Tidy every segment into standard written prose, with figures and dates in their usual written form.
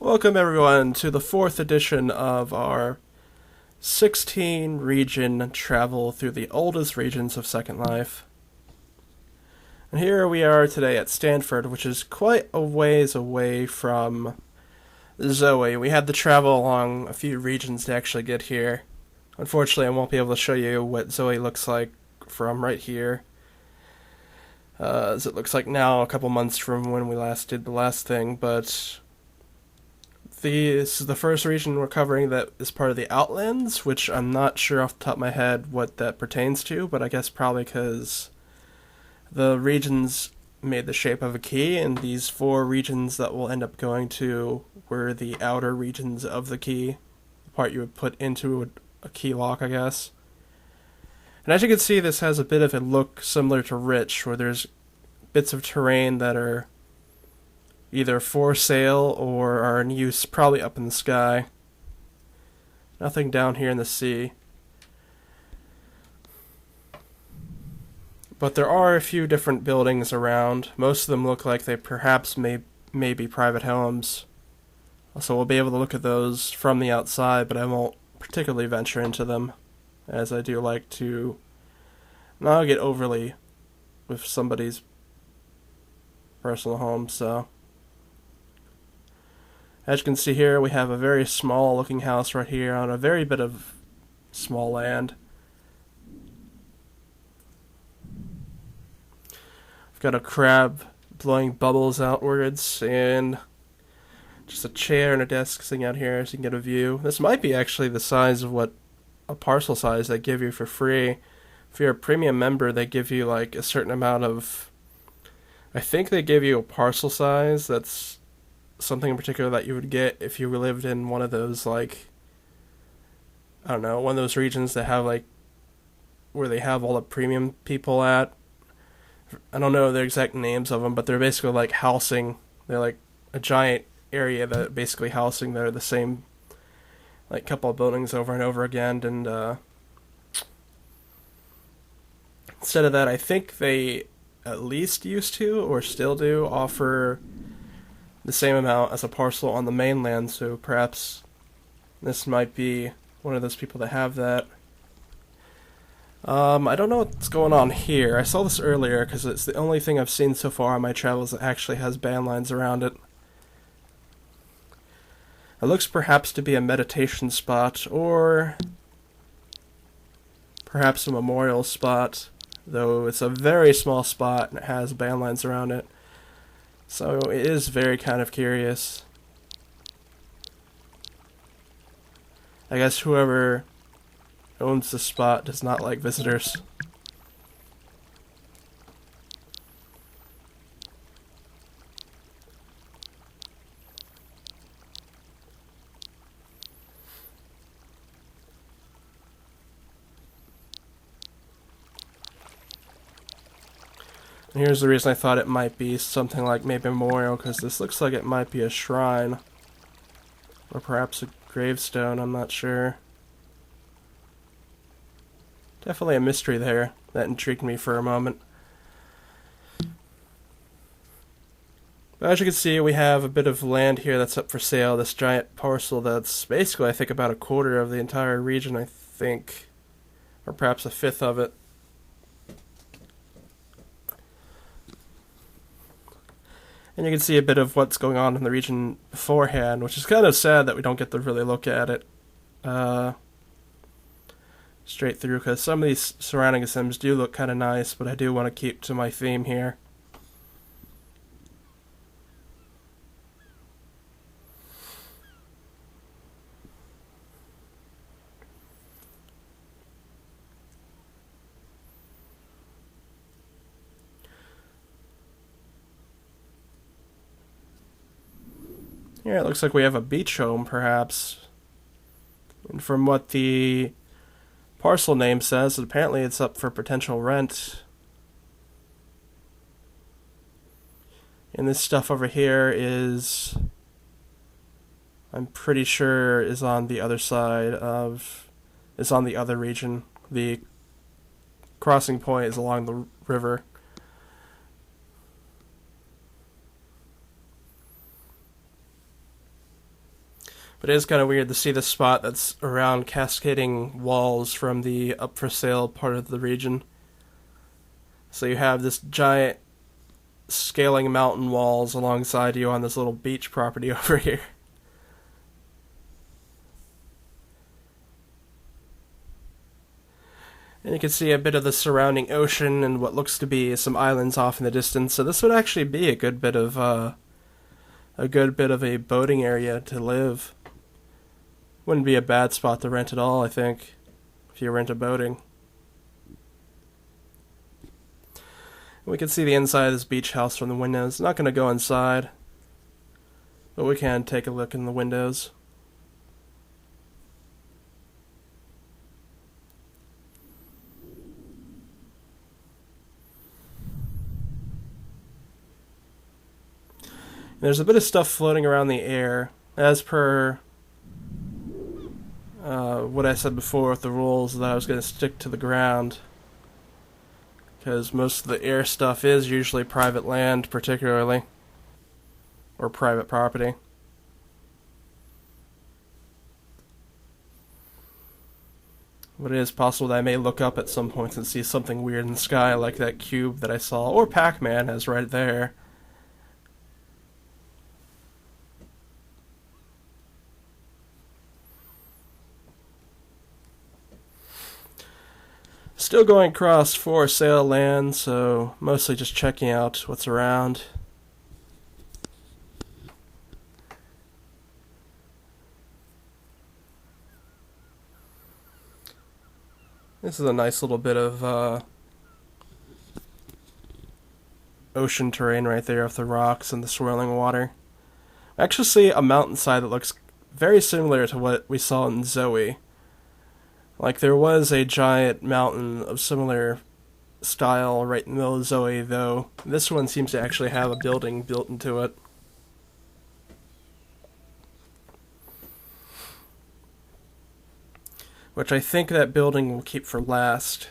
Welcome everyone to the 4th edition of our 16 region travel through the oldest regions of Second Life. And here we are today at Stanford, which is quite a ways away from Zoe. We had to travel along a few regions to actually get here. Unfortunately, I won't be able to show you what Zoe looks like from right here, as it looks like now a couple months from when we last did the last thing, but this is the first region we're covering that is part of the outlands, which I'm not sure off the top of my head what that pertains to, but I guess probably because the regions made the shape of a key, and these 4 regions that we'll end up going to were the outer regions of the key, the part you would put into a key lock, I guess. And as you can see, this has a bit of a look similar to Rich, where there's bits of terrain that are either for sale or are in use, probably up in the sky. Nothing down here in the sea. But there are a few different buildings around. Most of them look like they perhaps may be private homes. So we'll be able to look at those from the outside, but I won't particularly venture into them, as I do like to not get overly with somebody's personal home, so. As you can see here, we have a very small looking house right here on a very bit of small land. I've got a crab blowing bubbles outwards, and just a chair and a desk sitting out here so you can get a view. This might be actually the size of what a parcel size they give you for free. If you're a premium member, they give you like a certain amount of, I think they give you a parcel size that's something in particular that you would get if you lived in one of those, like, I don't know, one of those regions that have, like, where they have all the premium people at. I don't know the exact names of them, but they're basically like housing. They're like a giant area that basically housing. They're the same, like, couple of buildings over and over again, and instead of that, I think they at least used to, or still do, offer the same amount as a parcel on the mainland, so perhaps this might be one of those people that have that. I don't know what's going on here. I saw this earlier because it's the only thing I've seen so far on my travels that actually has band lines around it. It looks perhaps to be a meditation spot, or perhaps a memorial spot, though it's a very small spot and it has band lines around it. So it is very kind of curious. I guess whoever owns the spot does not like visitors. And here's the reason I thought it might be something like maybe a memorial, because this looks like it might be a shrine. Or perhaps a gravestone, I'm not sure. Definitely a mystery there that intrigued me for a moment. But as you can see, we have a bit of land here that's up for sale. This giant parcel that's basically, I think, about a quarter of the entire region, I think. Or perhaps a fifth of it. And you can see a bit of what's going on in the region beforehand, which is kind of sad that we don't get to really look at it straight through, because some of these surrounding sims do look kind of nice, but I do want to keep to my theme here. Here it looks like we have a beach home, perhaps. And from what the parcel name says, apparently it's up for potential rent. And this stuff over here is, I'm pretty sure, is on the other side of, is on the other region. The crossing point is along the river. But it is kind of weird to see the spot that's around cascading walls from the up for sale part of the region. So you have this giant scaling mountain walls alongside you on this little beach property over here. And you can see a bit of the surrounding ocean and what looks to be some islands off in the distance. So this would actually be a good bit of a boating area to live. Wouldn't be a bad spot to rent at all, I think, if you rent a boating. We can see the inside of this beach house from the windows. Not going to go inside, but we can take a look in the windows. There's a bit of stuff floating around the air, as per what I said before with the rules, that I was going to stick to the ground, because most of the air stuff is usually private land, particularly, or private property. But it is possible that I may look up at some point and see something weird in the sky, like that cube that I saw, or Pac-Man is right there. Still going across for sale land, so mostly just checking out what's around. This is a nice little bit of ocean terrain right there with the rocks and the swirling water. I actually see a mountainside that looks very similar to what we saw in Zoe. Like, there was a giant mountain of similar style right in the middle of Zoe, though this one seems to actually have a building built into it. Which I think that building will keep for last.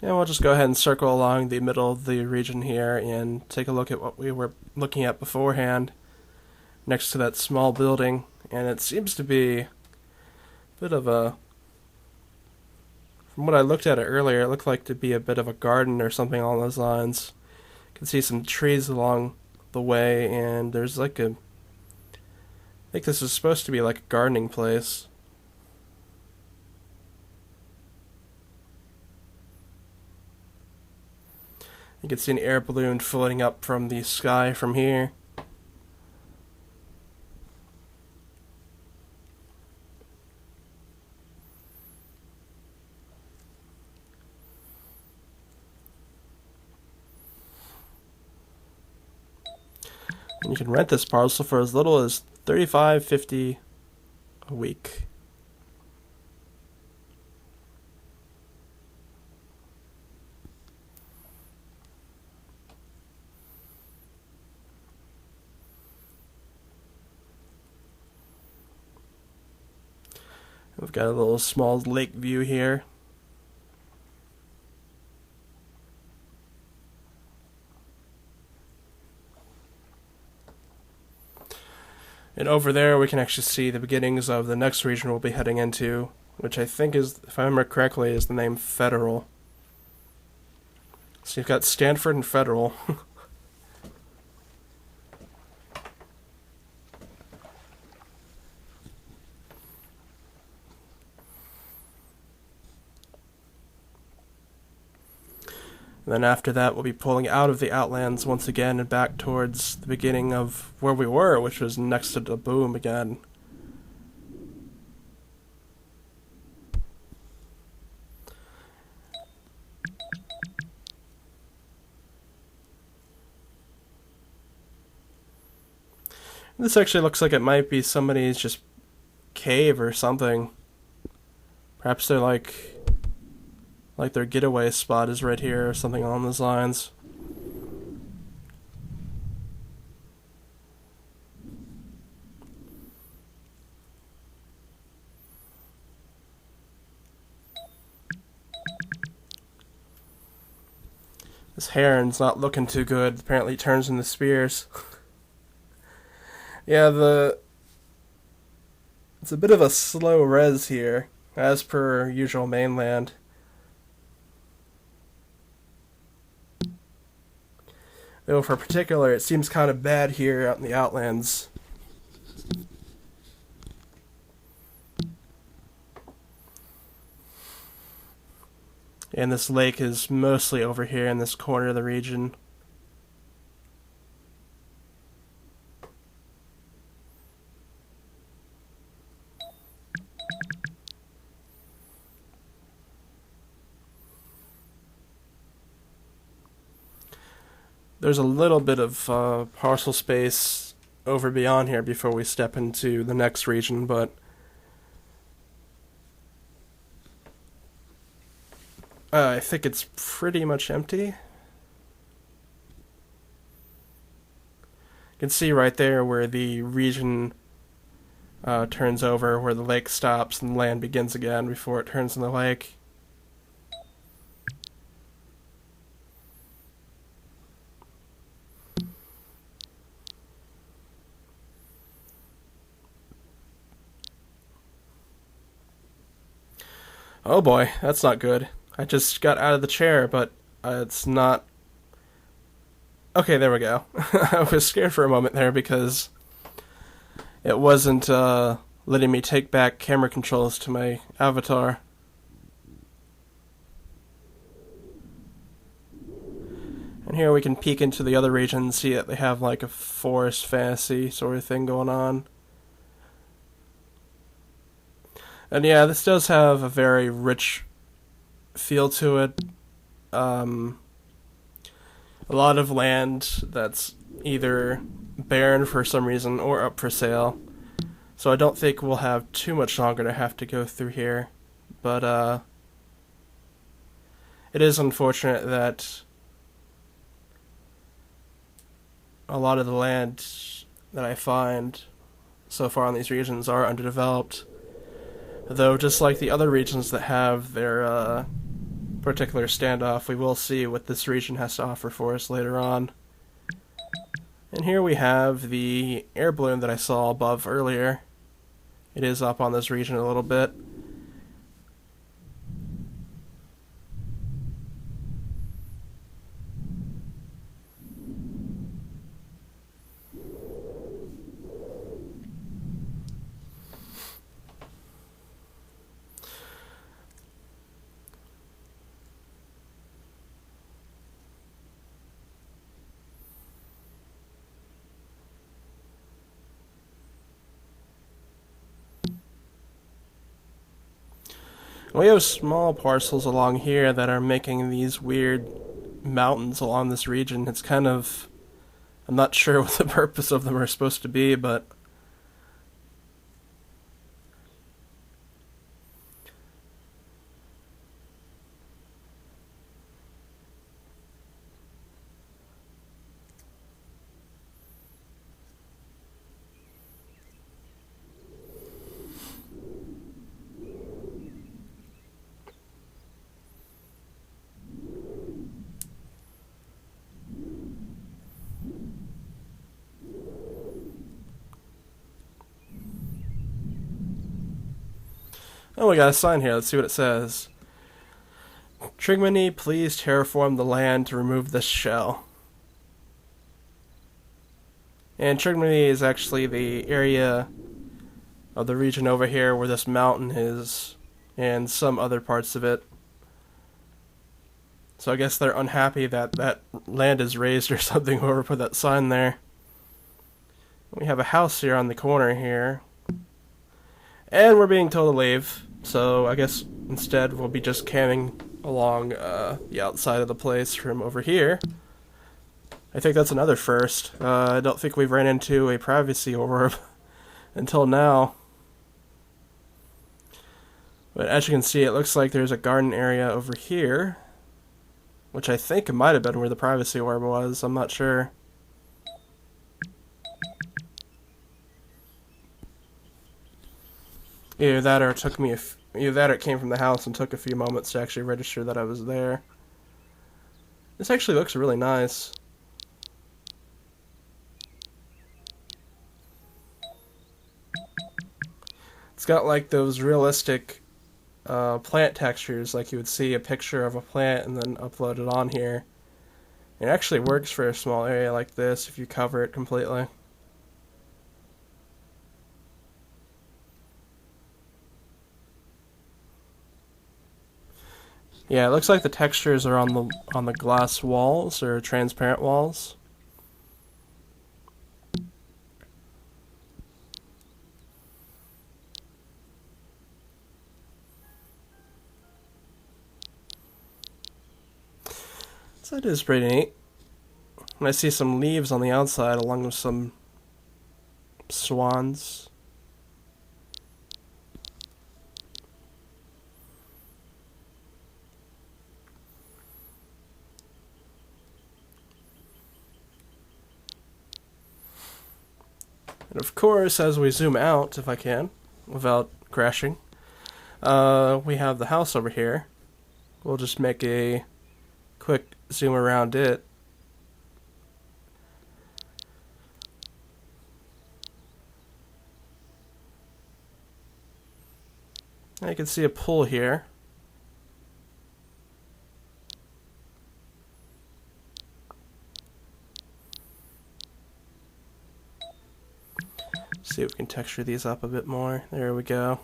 And we'll just go ahead and circle along the middle of the region here and take a look at what we were looking at beforehand next to that small building. And it seems to be a bit of a... From what I looked at it earlier, it looked like to be a bit of a garden or something along those lines. You can see some trees along the way, and there's like a... I think this is supposed to be like a gardening place. You can see an air balloon floating up from the sky from here. And you can rent this parcel for as little as $35.50 a week. We've got a little small lake view here. And over there we can actually see the beginnings of the next region we'll be heading into, which I think is, if I remember correctly, is the name Federal. So you've got Stanford and Federal. And then after that, we'll be pulling out of the outlands once again and back towards the beginning of where we were, which was next to the boom again. This actually looks like it might be somebody's just cave or something. Perhaps they're like like their getaway spot is right here or something along those lines. This heron's not looking too good. Apparently it turns into spears. Yeah, it's a bit of a slow res here, as per usual mainland. Though for particular, it seems kind of bad here out in the outlands. And this lake is mostly over here in this corner of the region. There's a little bit of parcel space over beyond here before we step into the next region, but I think it's pretty much empty. You can see right there where the region turns over, where the lake stops and the land begins again before it turns in the lake. Oh boy, that's not good. I just got out of the chair, but it's not... Okay, there we go. I was scared for a moment there because it wasn't letting me take back camera controls to my avatar. And here we can peek into the other region and see that they have like a forest fantasy sort of thing going on. And yeah, this does have a very rich feel to it. A lot of land that's either barren for some reason or up for sale. So I don't think we'll have too much longer to have to go through here. But it is unfortunate that a lot of the land that I find so far in these regions are underdeveloped. Though, just like the other regions that have their particular standoff, we will see what this region has to offer for us later on. And here we have the air balloon that I saw above earlier. It is up on this region a little bit. We have small parcels along here that are making these weird mountains along this region. It's kind of... I'm not sure what the purpose of them are supposed to be, but... Oh, we got a sign here. Let's see what it says. Trigmany, please terraform the land to remove this shell. And Trigmany is actually the area of the region over here where this mountain is, and some other parts of it. So I guess they're unhappy that that land is raised or something, whoever put that sign there. We have a house here on the corner here. And we're being told to leave, so I guess instead we'll be just camming along the outside of the place from over here. I think that's another first. I don't think we've ran into a privacy orb until now. But as you can see, it looks like there's a garden area over here, which I think it might have been where the privacy orb was. I'm not sure. Either that or it came from the house and took a few moments to actually register that I was there. This actually looks really nice. It's got like those realistic plant textures, like you would see a picture of a plant and then upload it on here. It actually works for a small area like this if you cover it completely. Yeah, it looks like the textures are on the glass walls or transparent walls. So that is pretty neat. And I see some leaves on the outside along with some swans. And of course, as we zoom out, if I can, without crashing, we have the house over here. We'll just make a quick zoom around it. Now you can see a pool here. See if we can texture these up a bit more. There we go.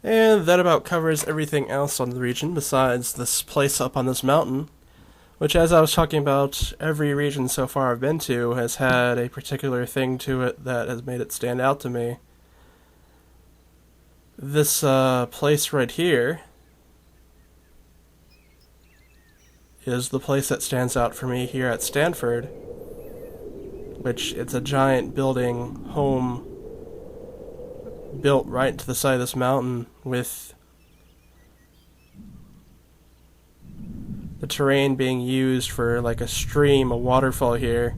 And that about covers everything else on the region besides this place up on this mountain, which, as I was talking about, every region so far I've been to has had a particular thing to it that has made it stand out to me. This place right here is the place that stands out for me here at Stanford, which it's a giant building, home, built right to the side of this mountain with the terrain being used for like a stream, a waterfall here,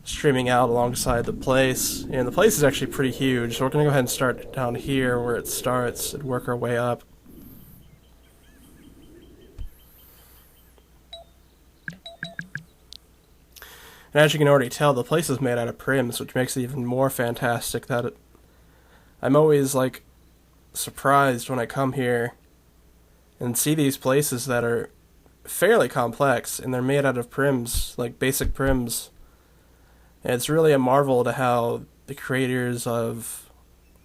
streaming out alongside the place. And the place is actually pretty huge, so we're going to go ahead and start down here where it starts and work our way up. And as you can already tell, the place is made out of prims, which makes it even more fantastic. I'm always like surprised when I come here and see these places that are fairly complex and they're made out of prims, like basic prims. And it's really a marvel to how the creators of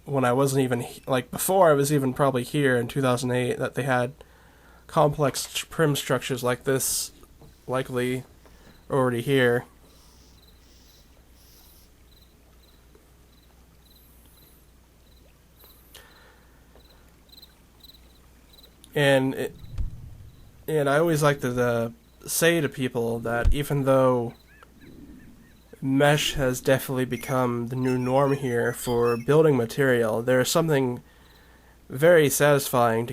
when I wasn't even like before I was even probably here in 2008 that they had complex prim structures like this likely already here. And I always like to say to people that even though mesh has definitely become the new norm here for building material, there's something very satisfying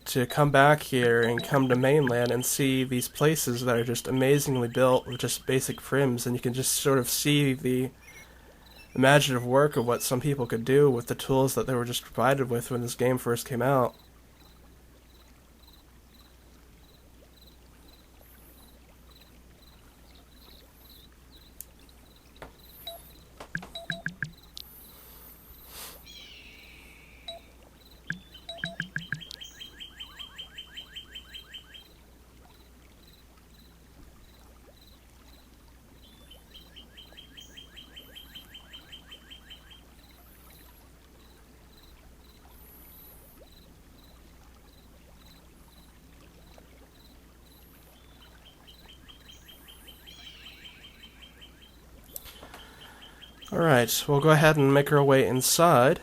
to come back here and come to mainland and see these places that are just amazingly built with just basic prims, and you can just sort of see the imaginative work of what some people could do with the tools that they were just provided with when this game first came out. Alright, we'll go ahead and make our way inside.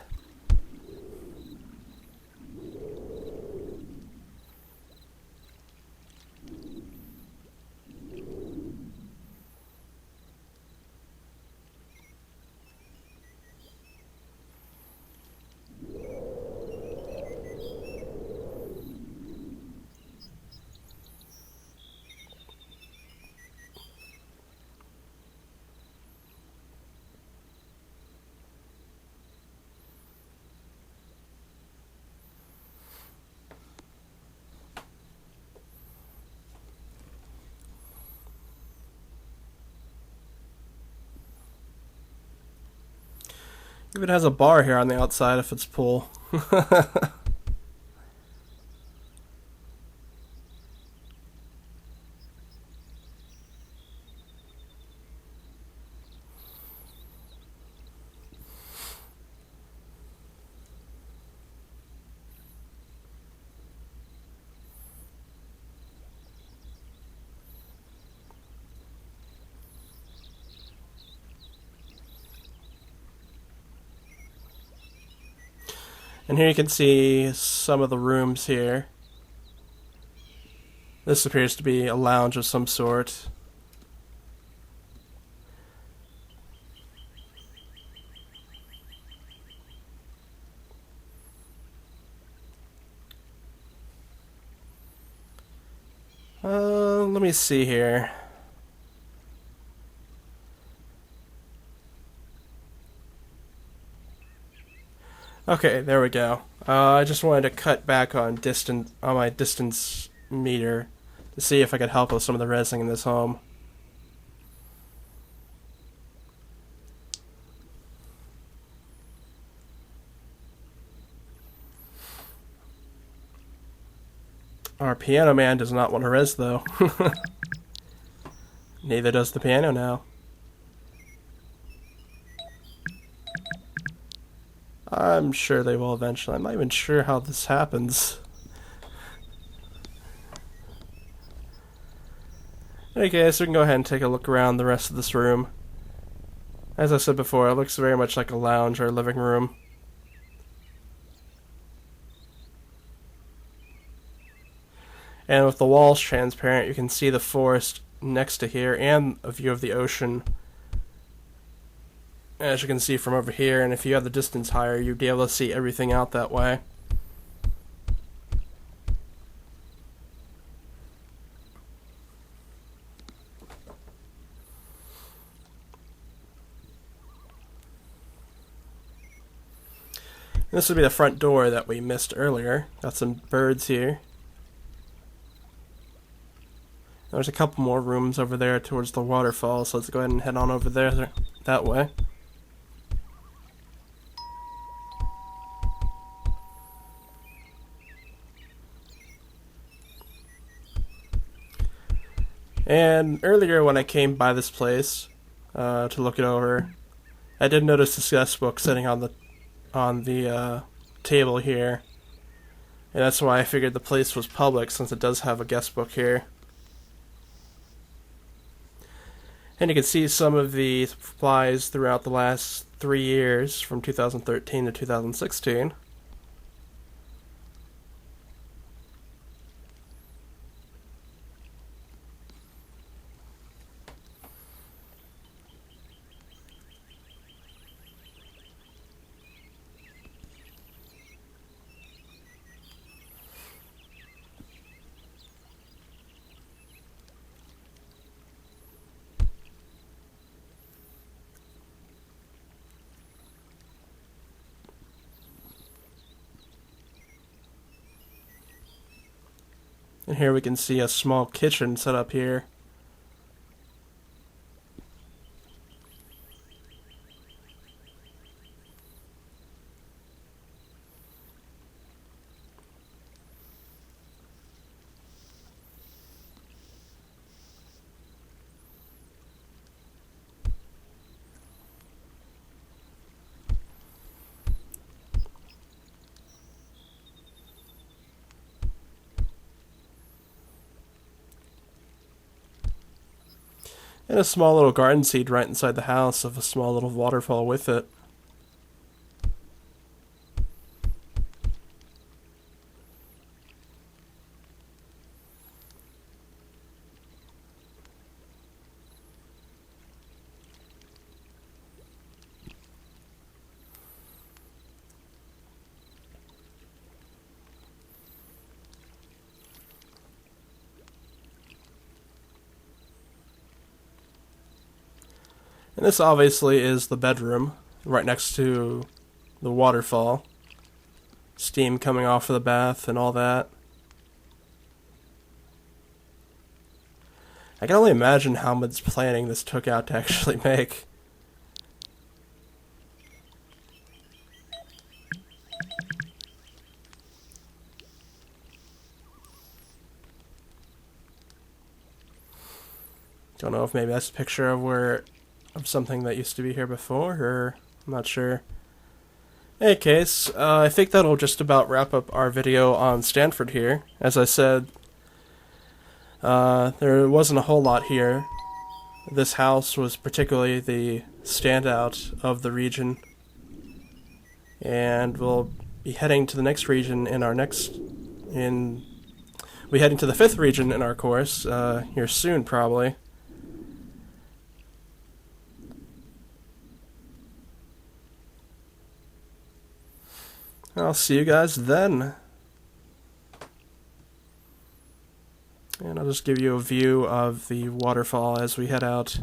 Even has a bar here on the outside if it's pool. And here you can see some of the rooms here. This appears to be a lounge of some sort. Let me see here. Okay, there we go. I just wanted to cut back on my distance meter to see if I could help with some of the resing in this home. Our piano man does not want to res though. Neither does the piano now. I'm sure they will eventually. I'm not even sure how this happens. Okay, so we can go ahead and take a look around the rest of this room. As I said before, it looks very much like a lounge or a living room. And with the walls transparent, you can see the forest next to here and a view of the ocean. As you can see from over here, and if you have the distance higher, you'd be able to see everything out that way. This would be the front door that we missed earlier. Got some birds here. There's a couple more rooms over there towards the waterfall, so let's go ahead and head on over there that way. And earlier when I came by this place to look it over, I did notice this guest book sitting on the table here, and that's why I figured the place was public, since it does have a guest book here. And you can see some of the supplies throughout the last 3 years, from 2013 to 2016. And here we can see a small kitchen set up here. And a small little garden seed right inside the house of a small little waterfall with it. And this obviously is the bedroom, right next to the waterfall. Steam coming off of the bath and all that. I can only imagine how much planning this took out to actually make. Don't know if maybe that's a picture of something that used to be here before, or I'm not sure. In any case, I think that'll just about wrap up our video on Stanford here. As I said, there wasn't a whole lot here. This house was particularly the standout of the region. And we'll be heading to the next region in our we're heading to the 5th region in our course, here soon probably. I'll see you guys then. And I'll just give you a view of the waterfall as we head out.